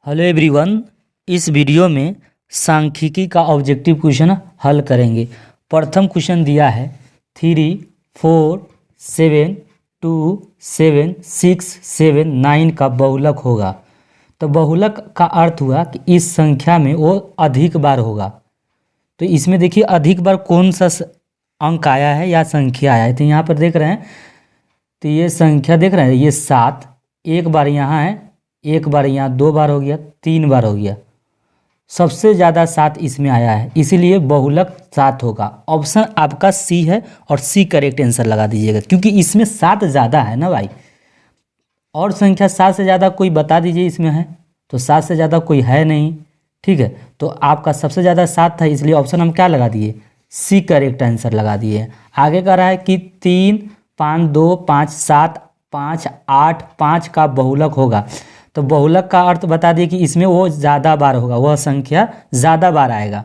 Hello everyone. इस video में सांख्यिकी का ऑब्जेक्टिव क्वेश्चन हल करेंगे। प्रथम क्वेश्चन दिया है 3, 4, 7, 2, 7, 6, 7, 9 का बहुलक होगा। तो बहुलक का अर्थ हुआ कि इस संख्या में वो अधिक बार होगा। तो इसमें देखिए अधिक बार कौन सा अंक आया है या संख्या आया है। तो यहाँ पर देख रहे हैं, तो ये संख्या देख रहे हैं, ये 7 एक बार यहाँ है, एक बार यहाँ 2 बार हो गया, 3 बार हो गया। सबसे ज़्यादा 7 इसमें आया है, इसीलिए बहुलक 7 होगा। ऑप्शन आपका सी है और सी करेक्ट आंसर लगा दीजिएगा, क्योंकि इसमें 7 ज़्यादा है ना भाई। और संख्या 7 से ज़्यादा कोई बता दीजिए इसमें है, तो 7 से ज़्यादा कोई है नहीं। ठीक है, तो आपका सबसे ज़्यादा 7 था, इसलिए ऑप्शन हम क्या लगा दिए, सी करेक्ट आंसर लगा दिए। आगे कह रहा है कि 3, 5, 2, 5, 7, 5, 8, 5 का बहुलक होगा। तो बहुलक का अर्थ बता दिए कि इसमें वो ज़्यादा बार होगा, वह संख्या ज़्यादा बार आएगा।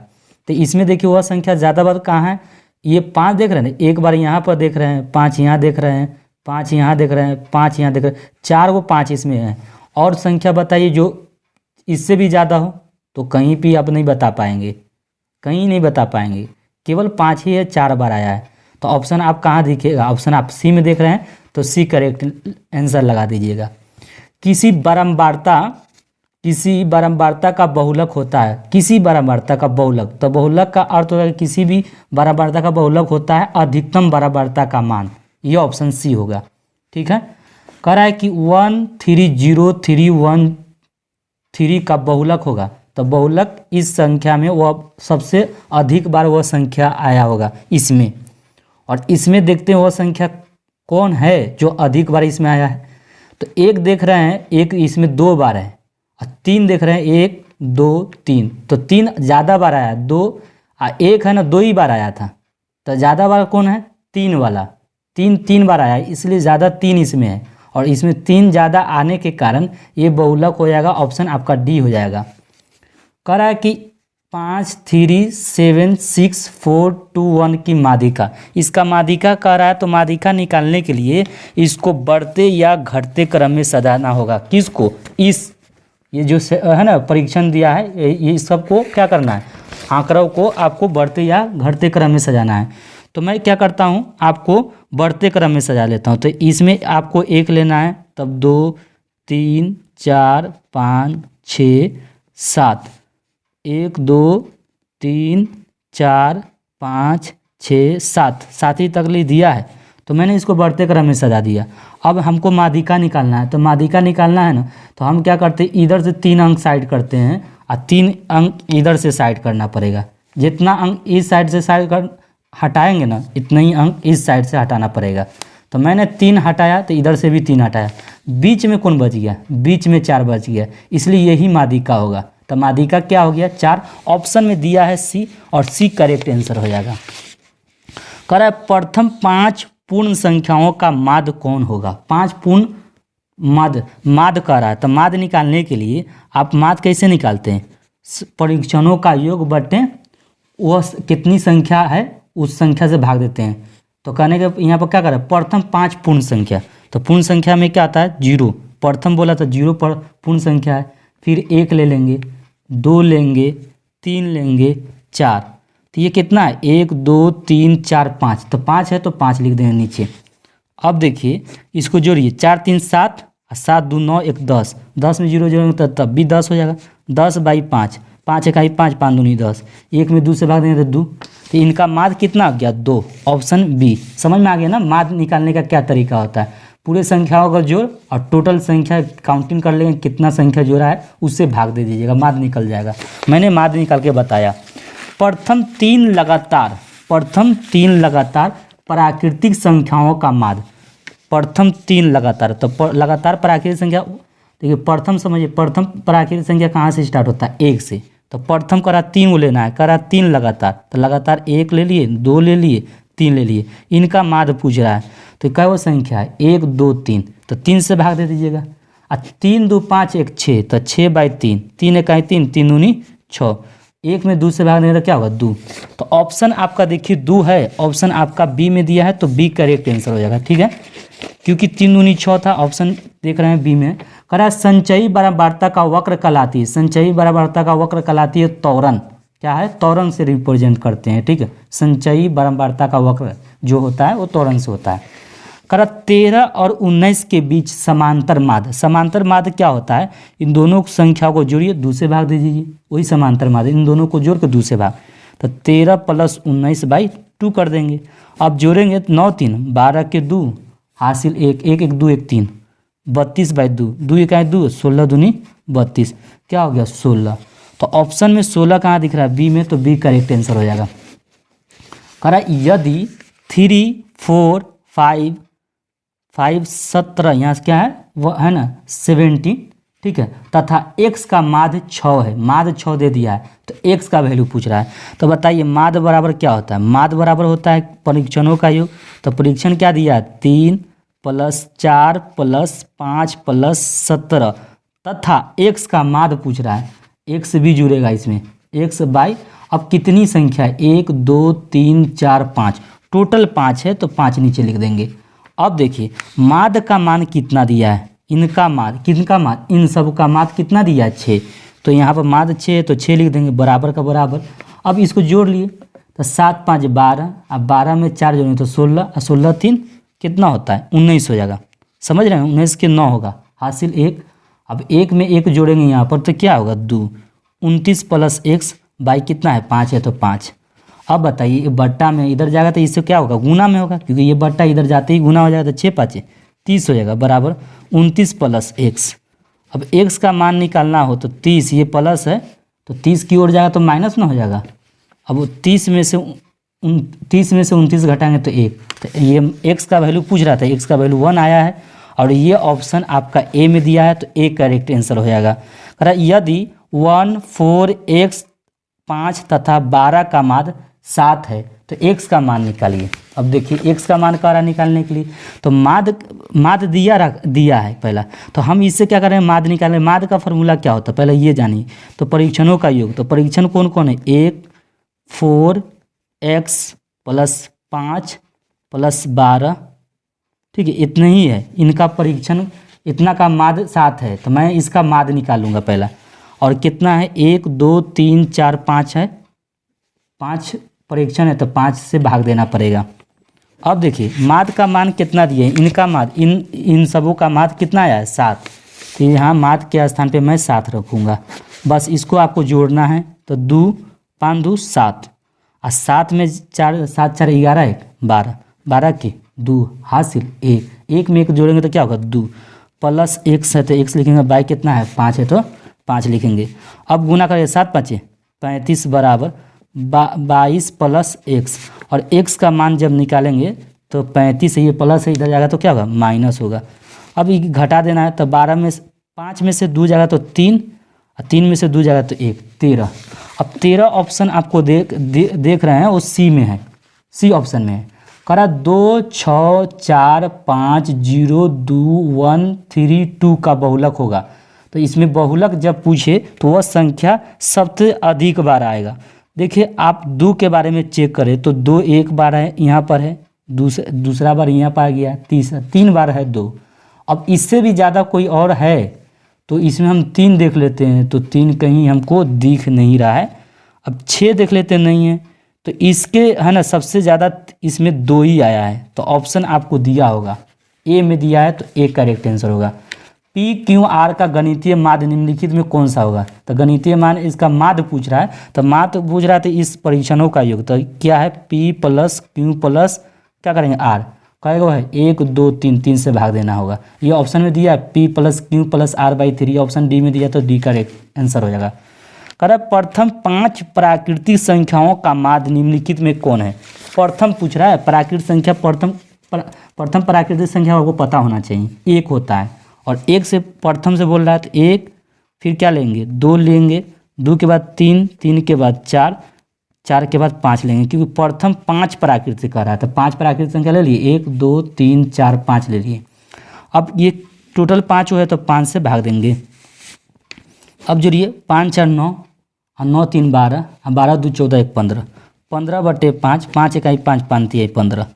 तो इसमें देखिए वह संख्या ज़्यादा बार कहाँ है, ये 5 देख रहे हैं, एक बार यहाँ पर देख रहे हैं, 5 यहाँ देख रहे हैं, 5 यहाँ देख रहे हैं, 5 यहाँ देख रहे हैं, 4 वो 5 इसमें है। और संख्या बताइए जो इससे भी ज़्यादा हो, तो कहीं भी आप नहीं बता पाएंगे, कहीं नहीं बता पाएंगे, केवल 5 ही है, 4 बार आया है। तो ऑप्शन आप कहाँ दिखेगा, ऑप्शन आप सी में देख रहे हैं, तो सी करेक्ट आंसर लगा दीजिएगा। किसी बारंबारता का बहुलक होता है, किसी बारंबारता का बहुलक। तो बहुलक का अर्थ होगा कि किसी भी बारंबारता का बहुलक होता है अधिकतम बारंबारता का मान, ये ऑप्शन सी होगा। ठीक है, कह रहा है कि 130,313 का बहुलक होगा। तो बहुलक इस संख्या में वह सबसे अधिक बार वह संख्या आया होगा इसमें। और इसमें देखते हैं वह संख्या कौन है जो अधिक बार इसमें आया है। तो एक देख रहे हैं, एक इसमें 2 बार है, और 3 देख रहे हैं, 1, 2, 3। तो 3 ज़्यादा बार आया, 2 1 है ना, 2 ही बार आया था। तो ज़्यादा बार कौन है, 3 वाला, 3 बार आया, इसलिए ज़्यादा 3 इसमें है। और इसमें 3 ज़्यादा आने के कारण ये बहुलक हो जाएगा, ऑप्शन आपका डी हो जाएगा। कह रहा है कि 5, 3, 7, 6, 4, 2, 1 की माध्यिका। इसका माध्यिका कह रहा है, तो माध्यिका निकालने के लिए इसको बढ़ते या घटते क्रम में सजाना होगा। किसको, इस ये जो है ना परीक्षण दिया है, ये सबको क्या करना है, आंकड़ों को आपको बढ़ते या घटते क्रम में सजाना है। तो मैं क्या करता हूँ, आपको बढ़ते क्रम में सजा लेता हूँ। तो इसमें आपको 1 लेना है, तब 2, 3, 4, 5, 6, 7, 1, 2, 3, 4, 5, 6, 7 ही तक ले दिया है। तो मैंने इसको बढ़ते क्रम में सजा दिया। अब हमको माध्यिका निकालना है, तो माध्यिका निकालना है ना, तो हम क्या करते हैं, इधर से 3 अंक साइड करते हैं और 3 अंक इधर से साइड करना पड़ेगा। जितना अंक इस साइड से हटाएंगे ना, इतना ही अंक इस साइड से हटाना पड़ेगा। तो मैंने 3 हटाया, तो इधर से भी 3 हटाया, बीच में कौन बच गया, बीच में 4 बच गया, इसलिए यही माध्यिका होगा। तो माध्यिका क्या हो गया, 4। ऑप्शन में दिया है सी, और सी करेक्ट आंसर हो जाएगा। कह रहा है प्रथम 5 पूर्ण संख्याओं का माध्य कौन होगा। 5 पूर्ण माध्य कह रहा है, तो माध्य निकालने के लिए आप माध्य कैसे निकालते हैं, परीक्षणों का योग बटे वह कितनी संख्या है उस संख्या से भाग देते हैं। तो कहने के यहाँ पर क्या कर रहा है, प्रथम 5 पूर्ण संख्या। तो पूर्ण संख्या में क्या आता है, 0। प्रथम बोला तो 0 पर पूर्ण संख्या है, फिर 1 ले लेंगे, 2 लेंगे, 3 लेंगे, 4। तो ये कितना है, 1, 2, 3, 4, 5। तो 5 है तो 5 लिख देंगे नीचे। अब देखिए इसको जोड़िए, 4, 3, 7, 7, 2, 9, 1, 10। 10 में 0 जोड़ेंगे तब भी 10 हो जाएगा। 10/5, 5 1 5, 5 2 10, 1 में 2 से भाग देंगे तो 2। तो इनका माध्य कितना आ गया, 2। Option B. समझ में आ गया ना माध्य निकालने का क्या तरीका होता है। पूरे संख्याओं का जोड़ और टोटल संख्या काउंटिंग कर लेंगे, कितना संख्या जोड़ा है उससे भाग दे दीजिएगा, माध्य निकल जाएगा। मैंने माध्य निकाल के बताया। प्रथम 3 लगातार प्राकृतिक संख्याओं का माध्य। प्रथम 3 लगातार, तो लगातार प्राकृतिक संख्या देखिए, प्रथम समझिए, प्रथम प्राकृतिक संख्या कहाँ से स्टार्ट होता है, 1 से। तो प्रथम करा 3 को लेना है, करा 3 लगातार, तो लगातार 1 ले लिए, 2 ले लिए, 3 ले लिए। इनका माध्य पूछ रहा है, तो क्या वो संख्या है, 1, 2, 3। तो 3 से भाग दे दीजिएगा। 3, 2, 5, 1, 6। तो 6/3, 3 1 3, 3 दूनी 6। 1 में 2 से भाग देंगे तो क्या होगा, 2। तो ऑप्शन आपका देखिए 2 है, ऑप्शन आपका बी में दिया है, तो बी करेक्ट आंसर हो जाएगा। ठीक है, क्योंकि 3 दूनी 6 था, ऑप्शन देख रहे हैं बी में। करा संचयी बराबरता का वक्र कहलाती है, संचयी बराबरता का वक्र कहलाती है त्वरण। क्या है? त्वरण से रिप्रेजेंट करते हैं, ठीक है। संचयी बराबरता का वक्र जो होता है वो त्वरण से होता है। करा 13 और 19 के बीच समांतर माध्य। समांतर माध्य क्या होता है? इन दोनों संख्या को जोड़िए, दूसरे भाग दे दीजिए, वही समांतर माध्य। इन दोनों को जोड़ के दूसरे भाग, तो 13 + 19/2 कर देंगे। अब जोड़ेंगे 9 3 12 के 2 हासिल 1 1 1 2 1 3 32/2 2 1 2 16 दूनी 32। क्या हो गया? 16। तो ऑप्शन में 16 कहाँ दिख रहा है? बी में, तो बी करेक्ट आंसर हो जाएगा। करा यदि 3 4 5 5 17 यहाँ से क्या है वो है ना 17, ठीक है, तथा x का माध्य 6 है। माध्य 6 दे दिया है तो x का वैल्यू पूछ रहा है। तो बताइए माध्य बराबर क्या होता है? माध्य बराबर होता है परीक्षणों का योग। तो परीक्षण क्या दिया है? 3 + 4 + 5 + 17 तथा x का माध्य पूछ रहा है। x भी जुड़ेगा इसमें, x बाई अब कितनी संख्या है? 1 2 3 4 5, टोटल 5 है तो 5 नीचे लिख देंगे। अब देखिए माध्य का मान कितना दिया है? इनका माध्य, किनका माध्य? इन सब का माध्य कितना दिया है? 6। तो यहाँ पर माध्य 6 है तो 6 लिख देंगे, बराबर का बराबर। अब इसको जोड़ लिए तो 7 5 12, अब 12 में 4 जोड़ेंगे तो 16 और 16 3 कितना होता है? 19 हो जाएगा। समझ रहे हैं? 19 के 9 होगा, हासिल 1। अब 1 में 1 जोड़ेंगे यहाँ पर तो क्या होगा? 2। 29 + x बाई कितना है? 5 है तो 5। अब बताइए ये बट्टा में इधर जाएगा तो इससे क्या होगा? गुना में होगा, क्योंकि ये बट्टा इधर जाते ही गुना हो जाएगा तो 6 5 30 हो जाएगा, बराबर 29 + x। अब x का मान निकालना हो तो 30, ये प्लस है तो 30 की ओर जाएगा तो माइनस ना हो जाएगा। अब 30 में से 29 घटाएंगे तो 1। तो ये x का वैल्यू पूछ रहा था, x का वैल्यू 1 आया है और ये ऑप्शन आपका ए में दिया है तो ए करेक्ट आंसर हो जाएगा। कह रहा यदि 1 4 x 5 तथा 12 का माध्य 7 है तो x का मान निकालिए। अब देखिए x का मान कह रहा है निकालने के लिए, तो माध्य दिया है पहला, तो हम इससे क्या करें? माध्य निकालें। माध्य का फॉर्मूला क्या होता है पहले ये जानिए। तो परीक्षणों का योग, तो परीक्षण कौन कौन है? 1 4 x + 5 + 12, ठीक है, इतना ही है इनका परीक्षण। इतना का माध्य 7 है तो मैं इसका माध्य निकालूंगा पहला। और कितना है? 1 2 3 4 5 है, 5 परीक्षण है तो 5 से भाग देना पड़ेगा। अब देखिए माध्य का मान कितना दिए? इनका माध्य, इन सबों का माध्य कितना आया है? 7। तो यहाँ माध्य के स्थान पे मैं 7 रखूँगा। बस इसको आपको जोड़ना है तो 2 5 2 7 और 7 में 4 7 4 11 1 12 12 के 2 हासिल 1 में 1 जोड़ेंगे तो क्या होगा? 2 + x है तो x लिखेंगे, बाई कितना है? 5 है तो 5 लिखेंगे। अब गुना करेंगे 7 5 35 बराबर 22 + x, और x का मान जब निकालेंगे तो 35 है, ये प्लस है इधर जाएगा तो क्या होगा? माइनस होगा। अब ये घटा देना है तो 12 में 5 में से 2 जाएगा तो 3 और 3 में से 2 जाएगा तो 1 13। अब 13 ऑप्शन आपको देख रहे हैं वो सी में है, सी ऑप्शन में है। करा 2 6 4 5 0 2 1 3 2 का बहुलक होगा। तो इसमें बहुलक जब पूछे तो वह संख्या सबसे अधिक बार आएगा। देखिए आप 2 के बारे में चेक करें तो 2 एक बार है यहाँ पर है, दूसरा बार यहाँ पर आ गया, तीसरा 3 बार है 2। अब इससे भी ज़्यादा कोई और है तो इसमें हम 3 देख लेते हैं, तो 3 कहीं हमको दिख नहीं रहा है। अब 6 देख लेते हैं, नहीं है, तो इसके है ना सबसे ज़्यादा इसमें 2 ही आया है। तो ऑप्शन आपको दिया होगा ए में दिया है तो ए करेक्ट आंसर होगा। पी क्यू आर का गणितीय माध्य निम्नलिखित में कौन सा होगा? तो गणितीय मान इसका माध्य पूछ रहा है, तो माध्य पूछ रहा है तो इस परीक्षणों का योग तो क्या है? पी + क्यू + क्या करेंगे? आर कहेगा है 1 2 3 3 से भाग देना होगा। ये ऑप्शन में दिया है P + Q + r/3, option D में दिया तो डी करेक्ट आंसर हो जाएगा। कह रहा प्रथम 5 प्राकृतिक संख्याओं का माध्य निम्नलिखित में कौन है? प्रथम पूछ रहा है, प्राकृतिक संख्या प्रथम प्राकृतिक संख्या आपको पता होना चाहिए, 1 होता है, और 1 से प्रथम से बोल रहा है तो 1, फिर क्या लेंगे? 2 लेंगे, 2 के बाद 3, 3 के बाद 4, 4 के बाद 5 लेंगे, क्योंकि प्रथम 5 प्राकृतिक कह रहा है तो 5 प्राकृतिक संख्या ले लिए, 1 2 3 4 5 ले लिए। अब ये टोटल 5 है तो 5 से भाग देंगे। अब जोड़िए 5 4 9 और 9 3 12 और 12 2 14 1 15, 15/5, 5 1 5 5 3 15।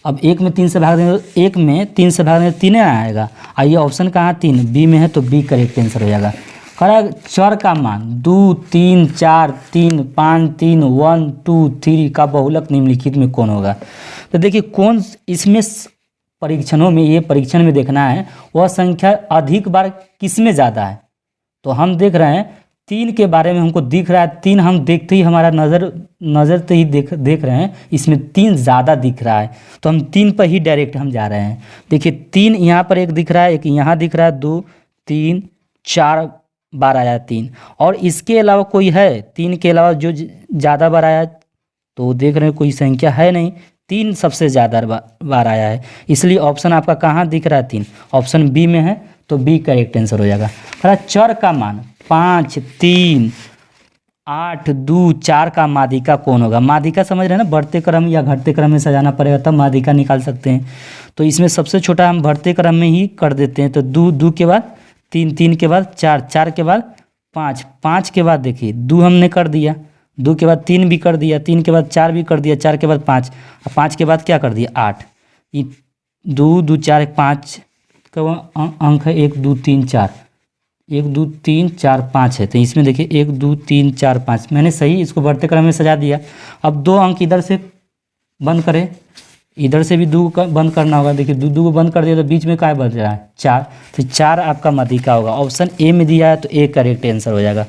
अब एक में 3 से भाग देंगे तो एक में 3 से भाग देंगे तो 3 आएगा। और ये ऑप्शन कहाँ 3 बी में है, तो बी करेक्ट आंसर हो जाएगा। करेक्ट। चर का मान 2 3 4 3 5 3 1 2 3 का बहुलक निम्नलिखित में कौन होगा। तो देखिए कौन इसमें परीक्षणों में, ये परीक्षण में देखना है वह संख्या अधिक बार किस में ज़्यादा है। तो हम देख रहे हैं 3 के बारे में हमको दिख रहा है, 3 हम देखते ही हमारा नज़र से ही देख रहे हैं इसमें 3 ज़्यादा दिख रहा है, तो हम 3 पर ही डायरेक्ट हम जा रहे हैं। देखिए 3 यहाँ पर एक दिख रहा है, एक यहाँ दिख रहा है, 2 3 4 बार आया 3, और इसके अलावा कोई है 3 के अलावा जो ज़्यादा बार आया, तो देख रहे हैं कोई संख्या है नहीं, 3 सबसे ज़्यादा बार आया है, इसलिए ऑप्शन आपका कहाँ दिख रहा है 3, ऑप्शन बी में है, तो बी करेक्ट आंसर हो जाएगा। चर का मान 5 3 8 2 4 का माध्यिका कौन होगा। माध्यिका समझ रहे हैं ना, बढ़ते क्रम या घटते क्रम में सजाना पड़ेगा तब माध्यिका निकाल सकते हैं। तो इसमें सबसे छोटा हम बढ़ते क्रम में ही कर देते हैं, तो 2 के बाद 3 3 के बाद 4 4 के बाद 5 5 के बाद देखिए 2 हमने कर दिया, 2 के बाद 3 भी कर दिया, 3 के बाद 4 भी कर दिया, 4 के बाद 5, और 5 के बाद क्या कर दिया 8। ये 2 2 4 5 का अंक है 1 2 3 4, 1 2 3 4 5 है, तो इसमें देखिए 1 2 3 4 5 मैंने सही इसको बढ़ते क्रम में सजा दिया। अब 2 अंक इधर से बंद करें, इधर से भी 2 का बंद करना होगा, देखिए 2 को बंद कर दिया तो बीच में क्या बच रहा है 4, तो 4 आपका माध्यिका होगा। ऑप्शन ए में दिया है तो ए करेक्ट आंसर हो जाएगा।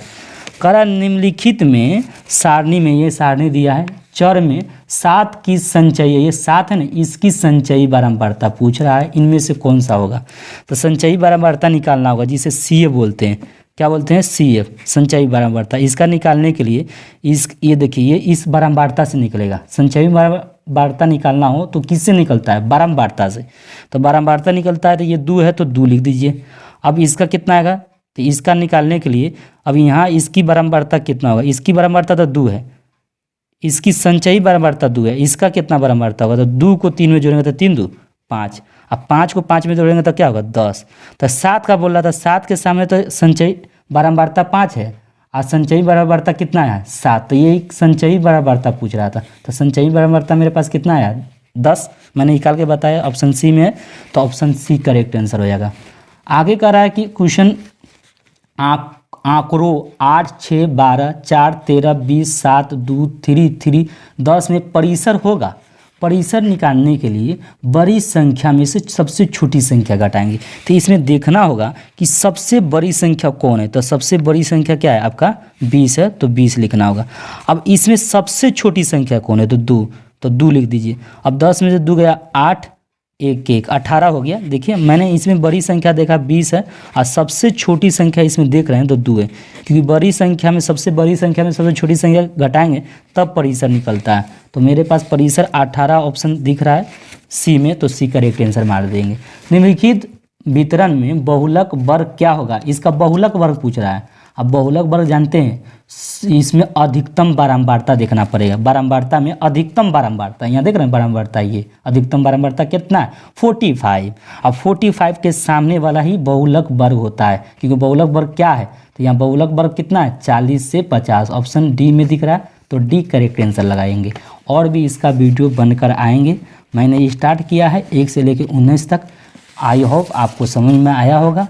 करा निम्नलिखित में सारणी में, ये सारणी दिया है, चर में 7 की संचयी, ये 7 है ना, इसकी संचयी बारंबारता पूछ रहा है, इनमें से कौन सा होगा। तो संचयी बारंबारता निकालना होगा, जिसे सी बोलते हैं, क्या बोलते हैं CF, संचयी बारंबारता। इसका निकालने के लिए ये देखिए ये इस बारंबारता से निकलेगा। संचयी बारंबारता निकालना हो तो किससे निकलता है, बारंबारता से। तो बारंबारता निकलता है, तो ये 2 है तो 2 लिख दीजिए। अब इसका कितना आएगा, तो इसका निकालने के लिए अब यहाँ इसकी बारंबारता कितना होगा, इसकी बारंबारता तो 2 है, इसकी संचयी बारंबारता 2 है, इसका कितना बारंबारता होगा, तो 2 को 3 में जोड़ेंगे तो 3 2 5, अब 5 को 5 में जोड़ेंगे तो क्या होगा 10। तो 7 का बोल रहा था, 7 के सामने तो संचयी बारंबारता 5 है और संचयी बारंबारता कितना है 7, तो ये संचयी बारंबारता पूछ रहा था। तो संचयी बारंबारता मेरे पास कितना आया 10, मैंने निकाल के बताया, ऑप्शन सी में है, तो ऑप्शन सी करेक्ट आंसर हो जाएगा। आगे कह रहा है कि क्वेश्चन आंकड़ों 8 6 12 4 13 20 7 2 3 3 10 में परिसर होगा। परिसर निकालने के लिए बड़ी संख्या में से सबसे छोटी संख्या घटाएंगे। तो इसमें देखना होगा कि सबसे बड़ी संख्या कौन है, तो सबसे बड़ी संख्या क्या है आपका 20 है, तो 20 लिखना होगा। अब इसमें सबसे छोटी संख्या कौन है, तो 2, तो 2 लिख दीजिए। अब 10 में से 2 गया 8 1 1 18 हो गया। देखिए मैंने इसमें बड़ी संख्या देखा 20 है और सबसे छोटी संख्या इसमें देख रहे हैं तो 2 है, क्योंकि बड़ी संख्या में सबसे बड़ी संख्या में सबसे छोटी संख्या घटाएंगे तब परिसर निकलता है। तो मेरे पास परिसर 18 ऑप्शन दिख रहा है सी में, तो सी करेक्ट आंसर मार देंगे। निम्नलिखित वितरण में बहुलक वर्ग क्या होगा, इसका बहुलक वर्ग पूछ रहा है। अब बहुलक वर्ग जानते हैं, इसमें अधिकतम बारंबारता देखना पड़ेगा। बारंबारता में अधिकतम बारंबारता, यहाँ देख रहे हैं बारंबारता, ये अधिकतम बारंबारता कितना है 45। अब 45 के सामने वाला ही बहुलक वर्ग होता है, क्योंकि बहुलक वर्ग क्या है, तो यहाँ बहुलक वर्ग कितना है 40 से 50, ऑप्शन डी में दिख रहा है, तो डी करेक्ट आंसर लगाएंगे। और भी इसका वीडियो बनकर आएंगे, मैंने स्टार्ट किया है 1 से लेकर 19 तक। आई होप आपको समझ में आया होगा।